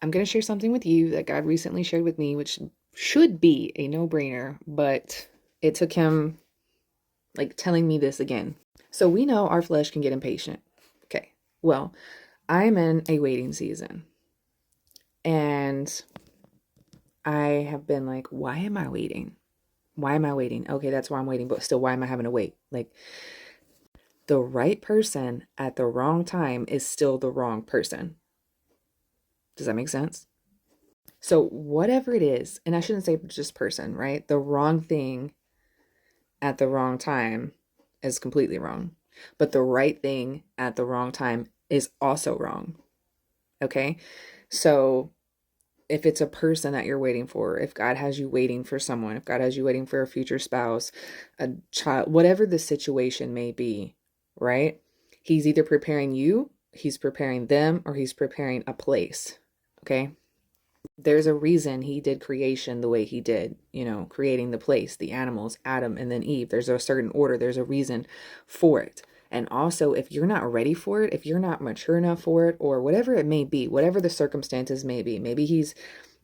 I'm going to share something with you that God recently shared with me, which should be a no-brainer, but it took him like telling me this again. So we know our flesh can get impatient. Okay. Well, I'm in a waiting season and I have been like, why am I waiting? Why am I waiting? Okay, that's why I'm waiting, but still, why am I having to wait? Like, the right person at the wrong time is still the wrong person. Does that make sense? So, whatever it is, and I shouldn't say just person, right? The wrong thing at the wrong time is completely wrong. But the right thing at the wrong time is also wrong. Okay? So, if it's a person that you're waiting for, if God has you waiting for someone, if God has you waiting for a future spouse, a child, whatever the situation may be, right? He's either preparing you, he's preparing them, or he's preparing a place. Okay? There's a reason he did creation the way he did, creating the place, the animals, Adam and then Eve. There's a certain order, there's a reason for it. And also, if you're not ready for it, if you're not mature enough for it, or whatever it may be, whatever the circumstances may be, maybe he's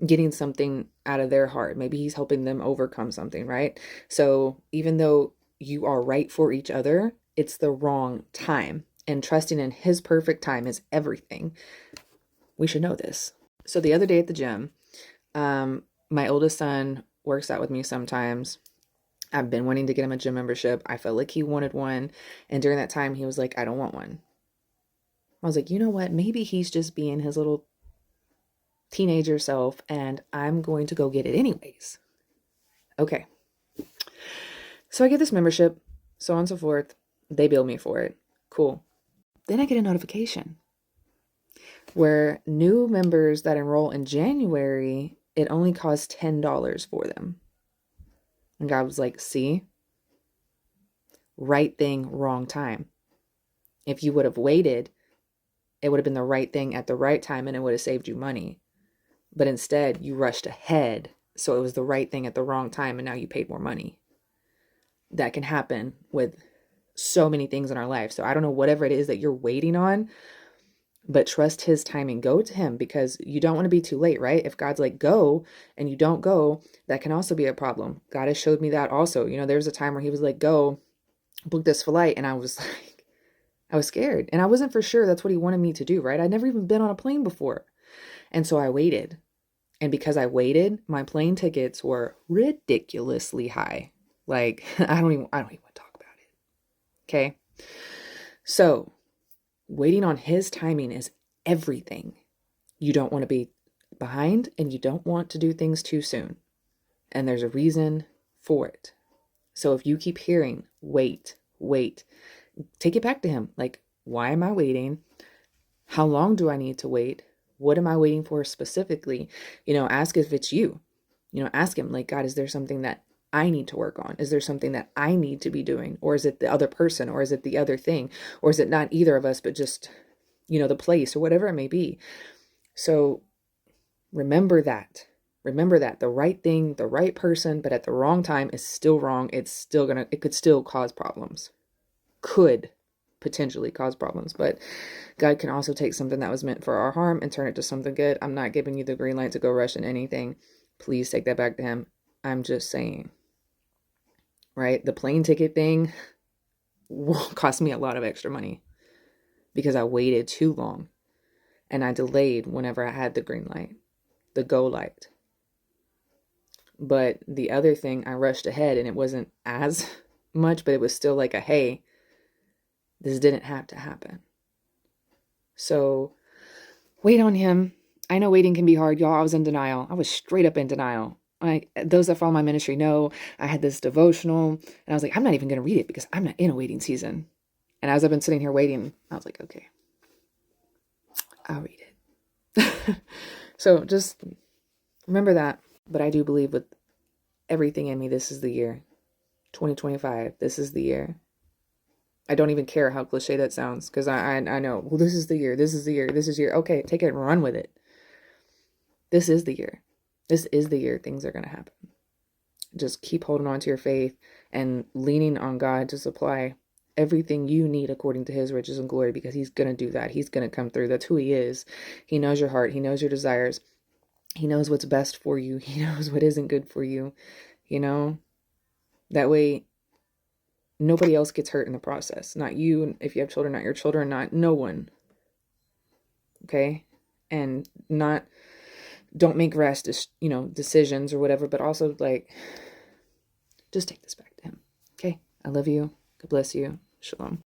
getting something out of their heart, maybe he's helping them overcome something, right? So even though you are right for each other, it's the wrong time. And trusting in his perfect time is everything. We should know this. So the other day at the gym, my oldest son works out with me sometimes. I've been wanting to get him a gym membership. I felt like he wanted one. And during that time, he was like, I don't want one. I was like, you know what? Maybe he's just being his little teenager self, and I'm going to go get it anyways. Okay. So I get this membership, so on and so forth. They bill me for it. Cool. Then I get a notification where new members that enroll in January, it only costs $10 for them. And God was like, see, right thing, wrong time. If you would have waited, it would have been the right thing at the right time and it would have saved you money. But instead, you rushed ahead. So it was the right thing at the wrong time and now you paid more money. That can happen with so many things in our life. So I don't know whatever it is that you're waiting on, but trust his timing. Go to him because you don't want to be too late, right? If God's like, go, and you don't go, that can also be a problem. God has showed me that also. There's a time where he was like, go, book this flight. And I was like, I was scared. And I wasn't for sure that's what he wanted me to do, right? I'd never even been on a plane before. And so I waited. And because I waited, my plane tickets were ridiculously high. Like, I don't even want to talk about it. Okay. So waiting on his timing is everything. You don't want to be behind and you don't want to do things too soon. And there's a reason for it. So if you keep hearing, wait, take it back to him. Like, why am I waiting? How long do I need to wait? What am I waiting for specifically? Ask if it's you. Ask him, like, God, is there something that I need to work on? Is there something that I need to be doing? Or is it the other person? Or is it the other thing? Or is it not either of us, but just, the place or whatever it may be? So remember that. Remember that the right thing, the right person, but at the wrong time is still wrong. It could still cause problems. Could potentially cause problems, but God can also take something that was meant for our harm and turn it to something good. I'm not giving you the green light to go rush in anything. Please take that back to him. I'm just saying, right? The plane ticket thing will cost me a lot of extra money because I waited too long and I delayed whenever I had the green light, the go light. But the other thing, I rushed ahead and it wasn't as much, but it was still like hey, this didn't have to happen. So wait on him. I know waiting can be hard, y'all. I was in denial. I was straight up in denial. Those that follow my ministry know I had this devotional and I was like, I'm not even going to read it because I'm not in a waiting season. And as I've been sitting here waiting, I was like, okay, I'll read it. So just remember that. But I do believe with everything in me, this is the year. 2025, this is the year. I don't even care how cliche that sounds because I know, well, this is the year. This is the year. This is year. Okay, take it and run with it. This is the year. This is the year things are going to happen. Just keep holding on to your faith and leaning on God to supply everything you need according to his riches and glory, because he's going to do that. He's going to come through. That's who he is. He knows your heart. He knows your desires. He knows what's best for you. He knows what isn't good for you. You know, that way nobody else gets hurt in the process. Not you, if you have children, not your children, not no one. Okay? And not, don't make rash, decisions or whatever, but also like, just take this back to him. Okay? I love you. God bless you. Shalom.